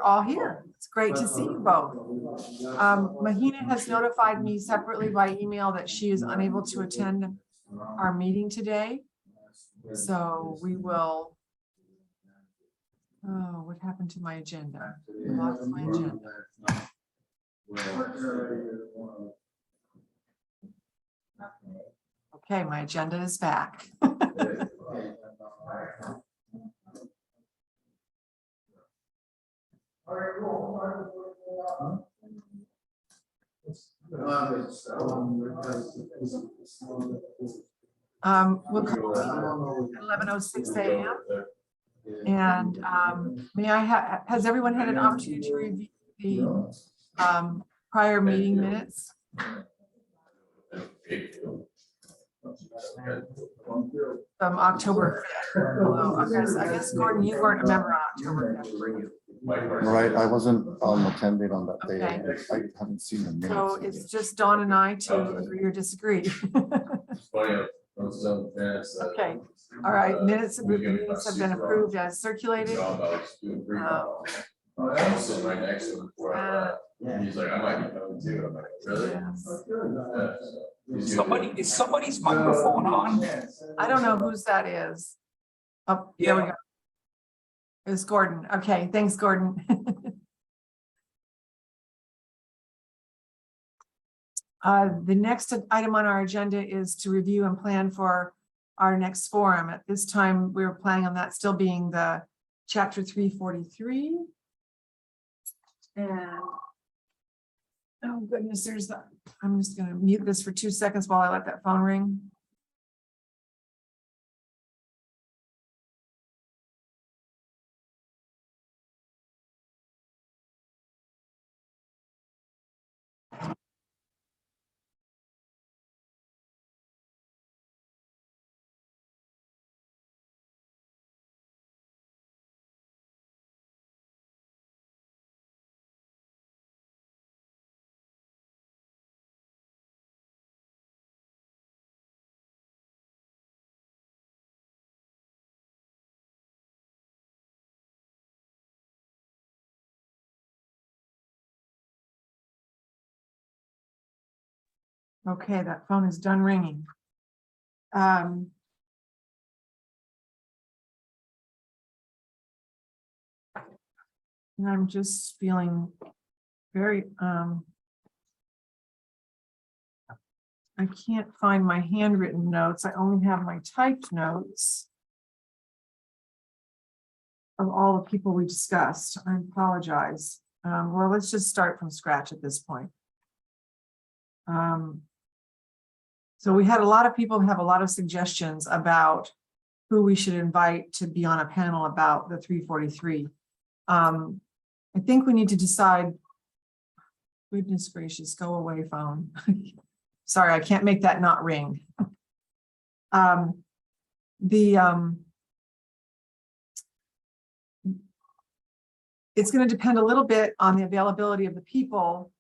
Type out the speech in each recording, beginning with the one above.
all here. It's great to see you both. Mahina has notified me separately by email that she is unable to attend our meeting today. So we will, oh, what happened to my agenda? I lost my agenda. Okay, my agenda is back. We'll call at 11:06 a.m. And may I have, has everyone had an opportunity to review the prior meeting minutes? From October 5th. Although I guess Gordon, you weren't a member on October 5th, were you? Right, I wasn't attending on that day. Okay. I haven't seen the minutes. So it's just Dawn and I to agree or disagree. Okay, all right, minutes have been approved as circulated. He's like, I might be coming too. I'm like, really? Yes. Is somebody's microphone on? I don't know whose that is. Oh, there we go. It's Gordon. Okay, thanks, Gordon. The next item on our agenda is to review and plan for our next forum. At this time, we were planning on that still being the chapter 343. And oh goodness, there's the, I'm just going to mute this for 2 seconds while I let that phone ring. Okay, that phone is done ringing. And I'm just feeling very, I can't find my handwritten notes. I only have my typed notes of all the people we discussed. I apologize. Well, let's just start from scratch at this point. So we had a lot of people have a lot of suggestions about who we should invite to be on a panel about the 343. I think we need to decide, goodness gracious, go away phone. Sorry, I can't make that not ring. It's going to depend a little bit on the availability of the people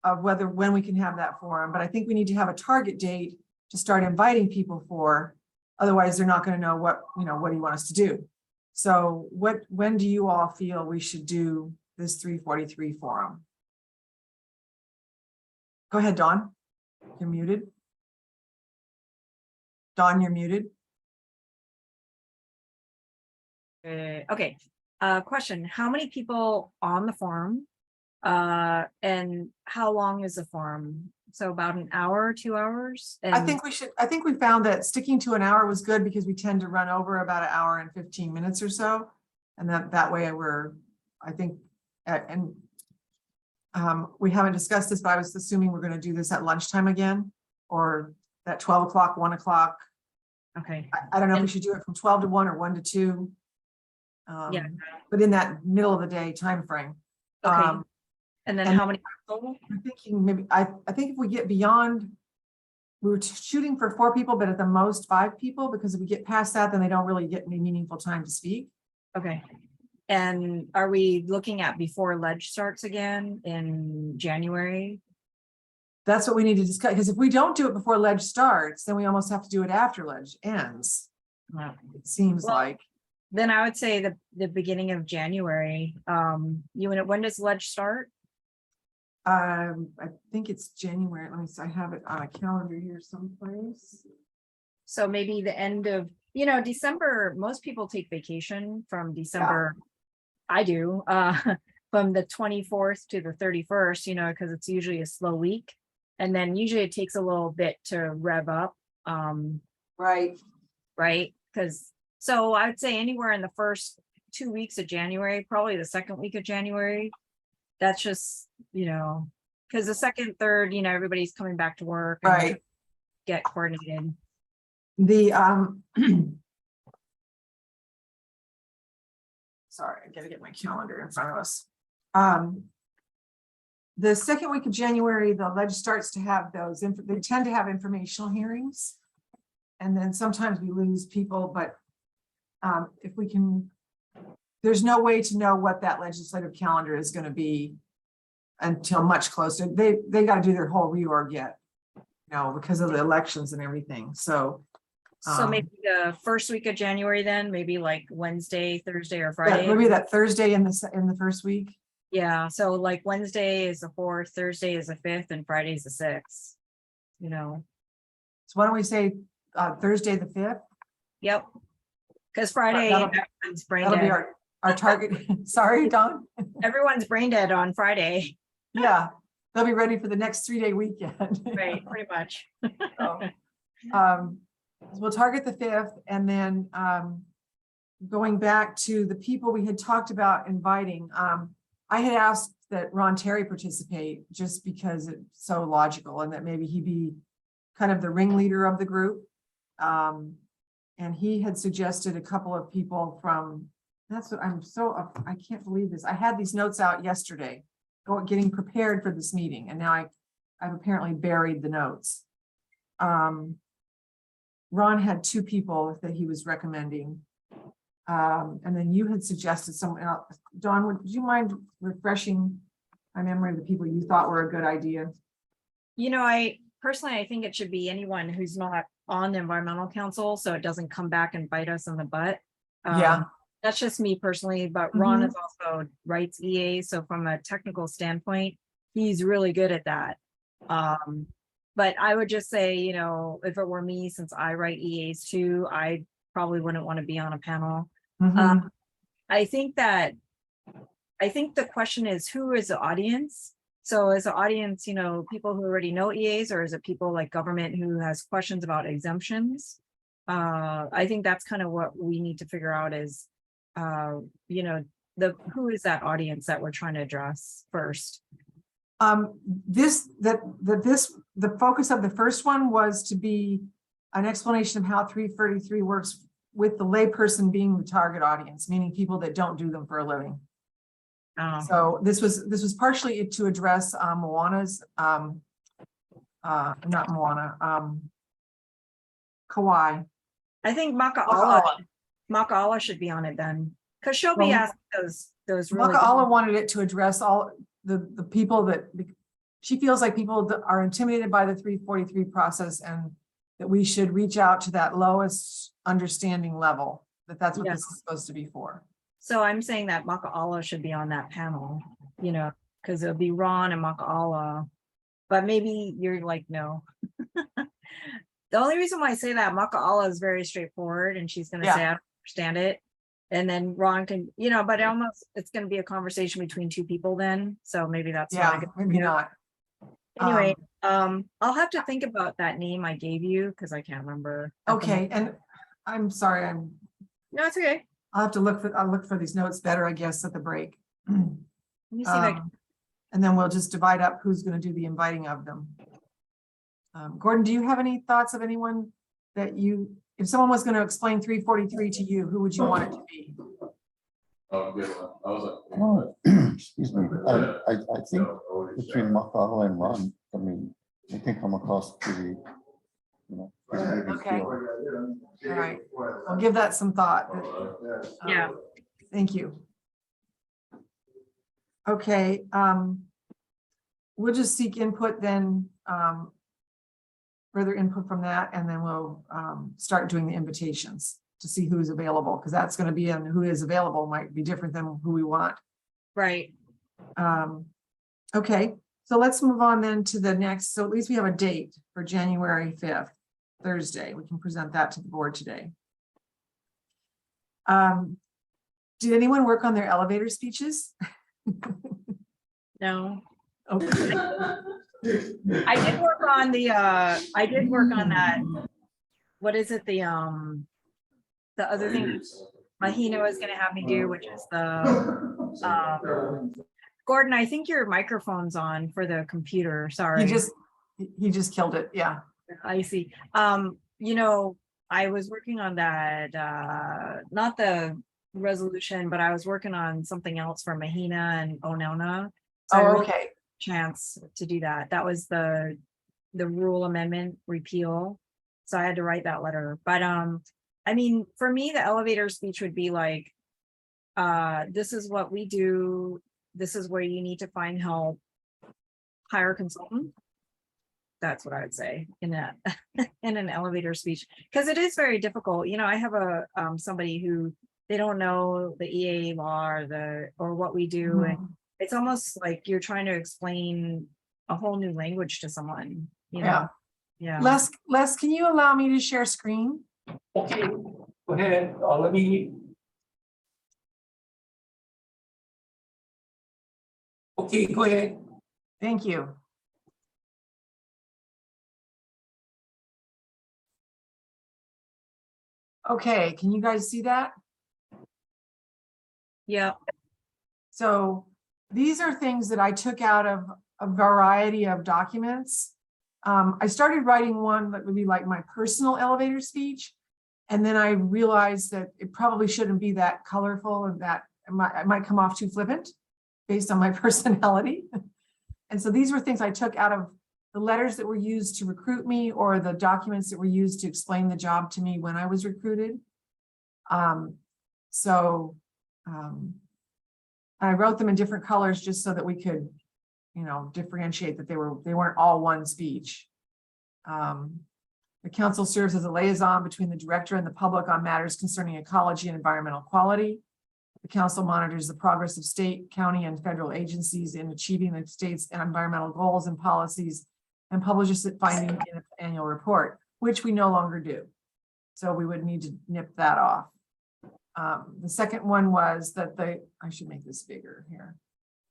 of when we can have that forum, but I think we need to have a target date to start inviting people for. Otherwise, they're not going to know what do you want us to do? So when do you all feel we should do this 343 forum? Go ahead, Dawn. You're muted. Dawn, you're muted. Okay. Question: how many people on the forum? And how long is the forum? So about an hour, 2 hours? And I think we found that sticking to an hour was good because we tend to run over about an hour and 15 minutes or so. And that way we haven't discussed this, but I was assuming we're going to do this at lunchtime again, or at 12 o'clock, 1 o'clock. okay. I don't know if we should do it from 12 to 1 or 1 to 2. Yeah. But in that middle of the day time frame. Okay. And then how many people? I'm thinking maybe, I think if we get beyond, we were shooting for 4 people, but at the most 5 people, because if we get past that, then they don't really get any meaningful time to speak. Okay. And are we looking at before ledge starts again in January? That's what we need to discuss, because if we don't do it before ledge starts, then we almost have to do it after ledge ends. Yeah. It seems like. Then I would say the beginning of January. When does Ledge start? I think it's January. Let me see, I have it on a calendar here someplace. So maybe the end of, December, most people take vacation from December. I do, from the 24th to the 31st, because it's usually a slow week. And then usually it takes a little bit to rev up. Right. Right? So I'd say anywhere in the first 2 weeks of January, probably the second week of January. That's just, because the second, third, everybody's coming back to work. And Right. get coordinated. The, sorry, I gotta get my calendar in front of us. The second week of January, the Ledge starts to have those, they tend to have informational hearings. And then sometimes we lose people, but if we can, there's no way to know what that legislative calendar is gonna be until much closer. They gotta do their whole reorg yet, because of the elections and everything, so. So maybe the first week of January, then maybe like Wednesday, Thursday, or Yeah, Friday. maybe that Thursday in the first week. Yeah, so like Wednesday is the 4th, Thursday is the 5th, and Friday is the 6th. So why don't we say Thursday the 5th? Yep. Because Friday, That'll- everyone's brain That'll be dead. our target. Sorry, Don. Everyone's brain dead on Friday. Yeah, they'll be ready for the next 3-day weekend. Right, pretty much. So, we'll target the 5th, and then going back to the people we had talked about inviting, I had asked that Ron Terry participate just because it's so logical, and that maybe he be kind of the ringleader of the group. And he had suggested a couple of people from, that's what I can't believe this. I had these notes out yesterday, getting prepared for this meeting, and now I've apparently buried the notes. Ron had 2 people that he was recommending. And then you had suggested someone else. Dawn, would you mind refreshing my memory of the people you thought were a good idea? I think it should be anyone who's not on the environmental council, so it doesn't come back and bite us in the butt. Yeah. That's just me personally, but Ron is also writes EA, so from a technical standpoint, he's really good at that. But I would just say, if it were me, since I write EAs too, I probably wouldn't want to be on a panel. I think the question is, who is the audience? So is the audience, people who already know EAs, or is it people like government who has questions about exemptions? I think that's kind of what we need to figure out is, who is that audience that we're trying to address first? The focus of the first one was to be an explanation of how 333 works, with the layperson being the target audience, meaning people that don't do them for a living. So this was partially to address Moana's, not Moana, Kauai. I think Maka'ala should be on it then, because she'll be asking those really Maka'ala wanted it to address all the people that, she feels like people that are intimidated by the 343 process, and that we should reach out to that lowest understanding level, that's what this is supposed to be for. So I'm saying that Maka'ala should be on that panel, because it'll be Ron and Maka'ala, but maybe you're like, no. The only reason why I say that, Maka'ala is very straightforward, and she's going to say, I don't understand it. And then Ron can, but it's going to be a conversation between 2 people then. So maybe that's not a good maybe not. Anyway, I'll have to think about that name I gave you, because I can't remember. Okay, and I'm sorry, No, it's okay. I'll have to look for these notes better, I guess, at the break. Let me see if I can. And then we'll just divide up who's going to do the inviting of them. Gordon, do you have any thoughts of anyone that if someone was going to explain 343 to you, who would you want it to be? Oh, good one. I was like, Excuse me, I think between Maka'ala and Ron, they can come across pretty, pretty Okay. feel. All right, I'll give that some thought. Yeah. Thank you. Okay, we'll just seek input then, further input from that, and then we'll start doing the invitations. to see who's available, because that's going to be, and who is available might be different than who we want. Right. Okay, so let's move on then to the next. So at least we have a date for January 5th, Thursday. We can present that to the board today. Did anyone work on their elevator speeches? No, Okay. I did work on that. What is it? The other thing Mahina was gonna have me do, which is the, Gordon, I think your microphone's on for the computer. Sorry. He just killed it. Yeah. I see. You know, I was working on that, not the resolution, but I was working on something else for Mahina and Onona. So I Oh, really okay. chance to do that. That was the rule amendment repeal. So I had to write that letter. But I mean, for me, the elevator speech would be like, this is what we do. This is where you need to find help. Hire a consultant. That's what I would say in that in an elevator speech, because it is very difficult. You know, I have a somebody who they don't know the EA law or what we do, and it's almost like you're trying to explain a whole new language to someone. You know? Yeah. Les, can you allow me to share screen? Okay, go ahead. Let me. Okay, go ahead. Thank you. Okay, can you guys see that? Yeah. So these are things that I took out of a variety of documents. I started writing one that would be like my personal elevator speech. And then I realized that it probably shouldn't be that colorful and that it might come off too flippant based on my personality. And so these were things I took out of the letters that were used to recruit me or the documents that were used to explain the job to me when I was recruited. I wrote them in different colors just so that we could, you know, differentiate that they weren't all one speech. The council serves as a liaison between the director and the public on matters concerning ecology and environmental quality. The council monitors the progress of state, county, and federal agencies in achieving the state's environmental goals and policies and publishes its findings in its annual report, which we no longer do. So we would need to nip that off. The second one was that I should make this bigger here.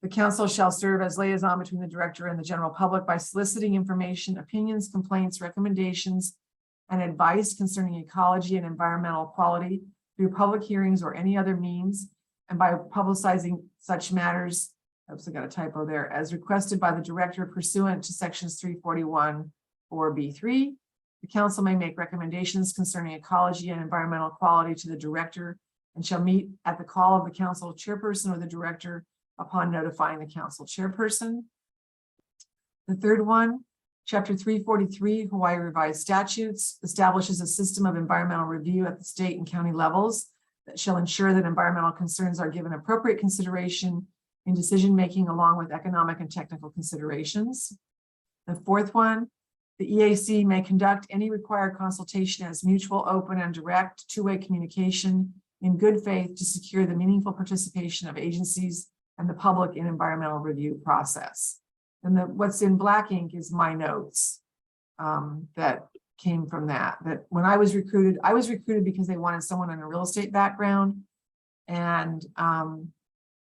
The council shall serve as liaison between the director and the general public by soliciting information, opinions, complaints, recommendations, and advice concerning ecology and environmental quality through public hearings or any other means, and by publicizing such matters, oops, I got a typo there, as requested by the director pursuant to sections 341 or B3. The council may make recommendations concerning ecology and environmental quality to the director and shall meet at the call of the council chairperson or the director upon notifying the council chairperson. The third one, Chapter 343, Hawaii Revised Statutes, establishes a system of environmental review at the state and county levels that shall ensure that environmental concerns are given appropriate consideration in decision-making along with economic and technical considerations. The fourth one, the EAC may conduct any required consultation as mutual, open, and direct two-way communication in good faith to secure the meaningful participation of agencies and the public in environmental review process. And what's in black ink is my notes that came from that when I was recruited because they wanted someone in a real estate background. And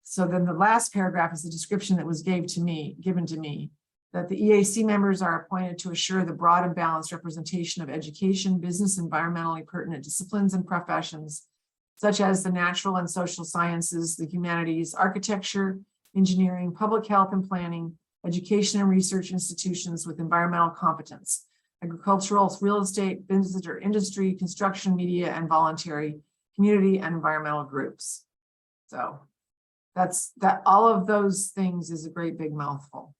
so then the last paragraph is the description that was given to me, that the EAC members are appointed to assure the broad and balanced representation of education, business, environmentally pertinent disciplines and professions, such as the natural and social sciences, the humanities, architecture, engineering, public health and planning, education and research institutions with environmental competence, agricultural, real estate, visitor industry, construction, media, and voluntary community and environmental groups. So that's that. All of those things is a great big mouthful.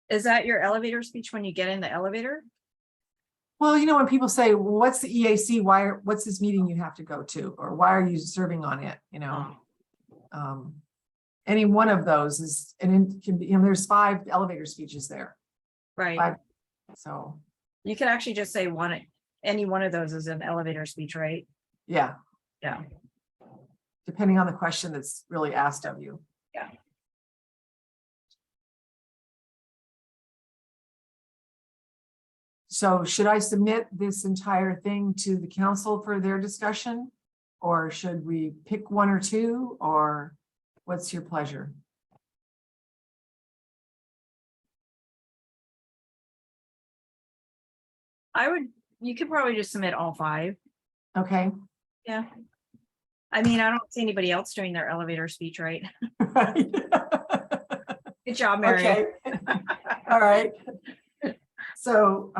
Is that your elevator speech when you get in the elevator? Well, you know, when people say, well, what's the EAC? What's this meeting you have to go to? Or why are you serving on it? You know, any one of those is, and it can be, there's 5 elevator speeches there. Right. 5. So, You could actually just say any one of those is an elevator speech, right? yeah, Yeah. depending on the question that's really asked of you. Yeah. So should I submit this entire thing to the council for their discussion? Or should we pick 1 or 2, or what's your pleasure? You could probably just submit all 5. Okay. Yeah. I mean, I don't see anybody else doing their elevator speech, right? Right. Good job, Mary. Okay. All right. So,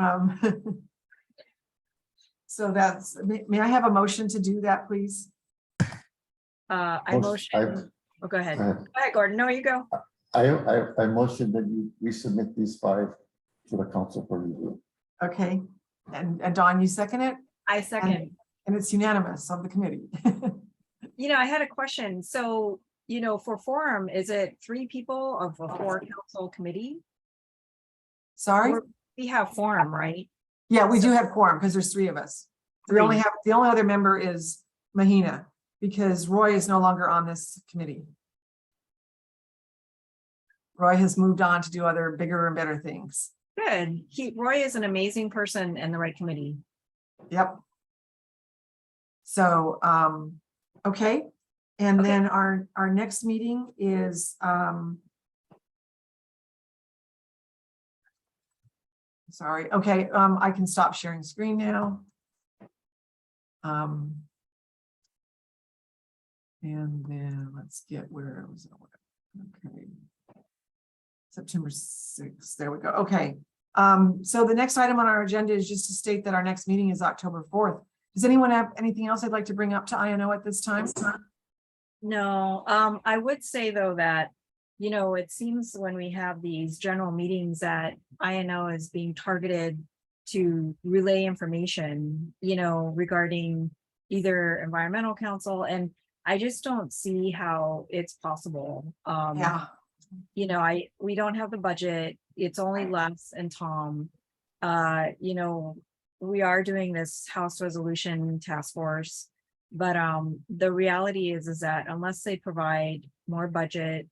so that's, may I have a motion to do that, please? I motion, oh, go ahead. Go ahead, Gordon. No, you go. I motion that you resubmit these 5 to the council for review. Okay. And Dawn, you second it? I second. And it's unanimous of the committee. You know, I had a question. So, you know, for forum, is it 3 people of a 4 council committee? Sorry? We have forum, right? Yeah, we do have quorum because there's 3 of us. We only 3. have, the only other member is Mahina, because Roy is no longer on this committee. Roy has moved on to do other bigger and better things. Good. Roy is an amazing person in the right committee. Yep. So, okay. And Okay. then our next meeting is, sorry, okay, I can stop sharing screen now. And then let's get where was it? Okay. September 6th, there we go. Okay. So the next item on our agenda is just to state that our next meeting is October 4th. Does anyone have anything else I'd like to bring up to INO at this time? No, I would say though that, you know, it seems when we have these general meetings that INO is being targeted to relay information, you know, regarding either environmental council, and I just don't see how it's possible. Yeah. You know, we don't have the budget. It's only Les and Tom. You know, we are doing this House Resolution Task Force, but the reality is that unless they provide more budget,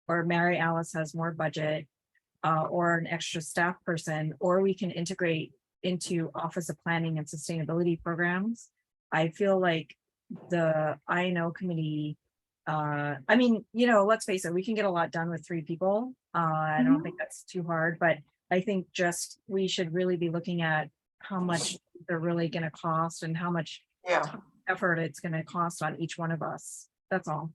or Mary Alice has more budget, or an extra staff person, or we can integrate into Office of Planning and Sustainability programs, I feel like the INO committee, I mean, you know, let's face it, we can get a lot done with 3 people. I don't think that's too hard, but I think just we should really be looking at how much they're really going to cost and how much effort it's going to cost on each one of us. That's all.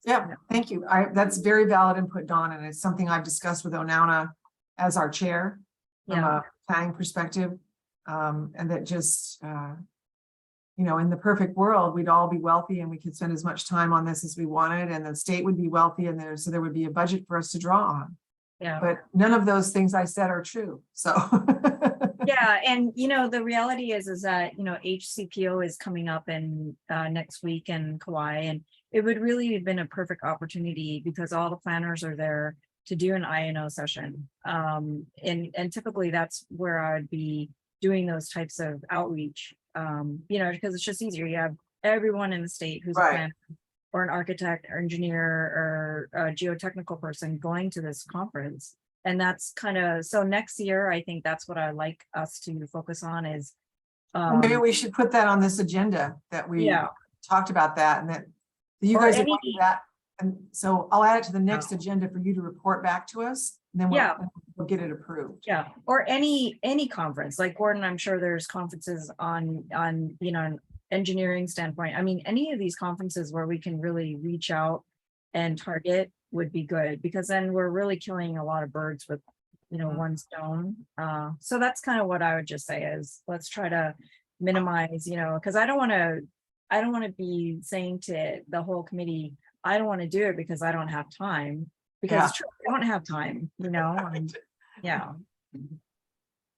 Yeah, thank you. That's very valid input, Dawn, and it's something I've discussed with Onauna as our chair from a planning perspective. And that just, you know, in the perfect world, we'd all be wealthy and we could spend as much time on this as we wanted, and the state would be wealthy, and so there would be a budget for us to draw on. Yeah. But none of those things I said are true. So Yeah, and you know, the reality is that, you know, HCPO is coming up in next week in Kauai, and it would really have been a perfect opportunity because all the planners are there to do an INO session. And typically that's where I would be doing those types of outreach, you know, because it's just easier. You have everyone in the state who's a planner or an architect or engineer or a geotechnical person going to this conference. And that's kind of, so next year, I think that's what I'd like us to focus on is. maybe we should put that on this agenda that we talked about that, and that you guys are doing that. And so I'll add it to the next agenda for you to report back to us, and then we'll get it approved. Yeah, or any conference like Gordon, I'm sure there's conferences on, you know, an engineering standpoint. I mean, any of these conferences where we can really reach out and target would be good, because then we're really killing a lot of birds with, you know, one stone. So that's kind of what I would just say is let's try to minimize, you know, because I don't want to be saying to the whole committee, I don't want to do it because I don't have time, because it's true, I don't have time, you know. And,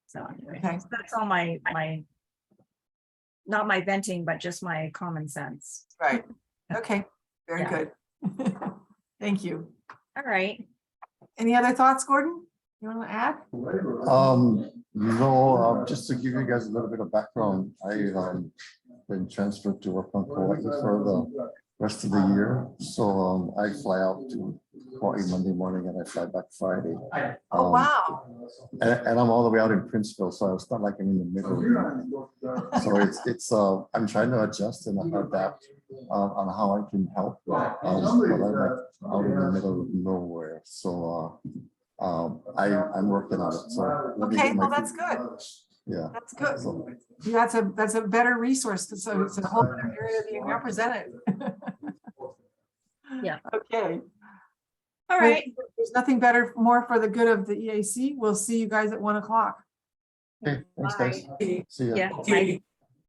so anyway, so that's all my not my venting, but just my common sense. Right. Okay. Very good. Thank you. All right. Any other thoughts, Gordon? You want to add? No, just to give you guys a little bit of background, I been transferred to work on Kauai for the rest of the year. So I fly out to Hawaii Monday morning and I fly back Friday. Oh, wow. And I'm all the way out in Princeville, so it's not like I'm in the middle. So it's I'm trying to adjust and adapt on how I can help. But I'm like out in the middle of nowhere. So I'm working on it. So let me Okay, get my well, that's feet- good. Yeah. That's good. So, Yeah, that's a better resource. So it's a whole other area being represented. Yeah. Okay. All right. There's nothing better, more for the good of the EAC. We'll see you guys at 1 o'clock. okay, thanks guys. Okay, See ya. Yeah. okay.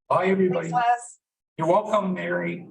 Bye, everybody. Thanks, Les. You're welcome, Mary.